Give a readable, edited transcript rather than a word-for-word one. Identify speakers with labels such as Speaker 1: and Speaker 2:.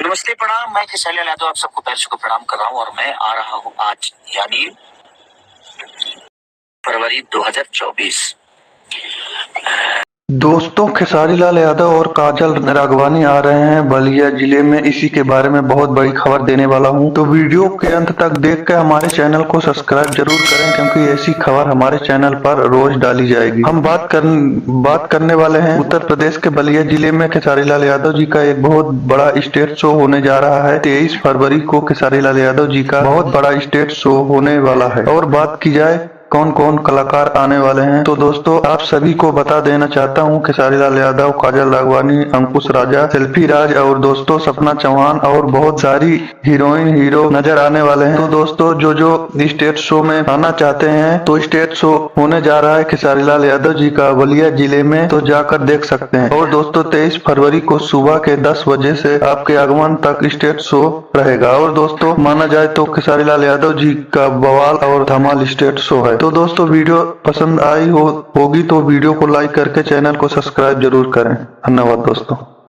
Speaker 1: नमस्ते प्रणाम, मैं खेसारी लाल यादव आप सबको पैर छू के प्रणाम कर रहा हूँ और मैं आ रहा हूँ आज यानी फरवरी 2024।
Speaker 2: दोस्तों, खेसारी लाल यादव और काजल राघवानी आ रहे हैं बलिया जिले में। इसी के बारे में बहुत बड़ी खबर देने वाला हूं, तो वीडियो के अंत तक देख कर हमारे चैनल को सब्सक्राइब जरूर करें, क्योंकि ऐसी खबर हमारे चैनल पर रोज डाली जाएगी। हम बात करने वाले हैं उत्तर प्रदेश के बलिया जिले में खेसारी लाल यादव जी का एक बहुत बड़ा स्टेज शो होने जा रहा है। 23 फरवरी को खेसारी लाल यादव जी का बहुत बड़ा स्टेज शो होने वाला है। और बात की जाए कौन कौन कलाकार आने वाले हैं, तो दोस्तों आप सभी को बता देना चाहता हूं, खेसारी लाल यादव, काजल राघवानी, अंकुश राजा, सेल्फी राज और दोस्तों सपना चौहान और बहुत सारी हीरोइन हीरो नजर आने वाले हैं। तो दोस्तों जो स्टेज शो में आना चाहते हैं, तो स्टेज शो होने जा रहा है खेसारी लाल यादव जी का बलिया जिले में, तो जाकर देख सकते हैं। और दोस्तों 23 फरवरी को सुबह के 10 बजे से आपके आगमन तक स्टेज शो रहेगा। और दोस्तों माना जाए तो खेसारी लाल यादव जी का बवाल और धमाल स्टेज शो है। तो दोस्तों वीडियो पसंद आई होगी तो वीडियो को लाइक करके चैनल को सब्सक्राइब जरूर करें। धन्यवाद दोस्तों।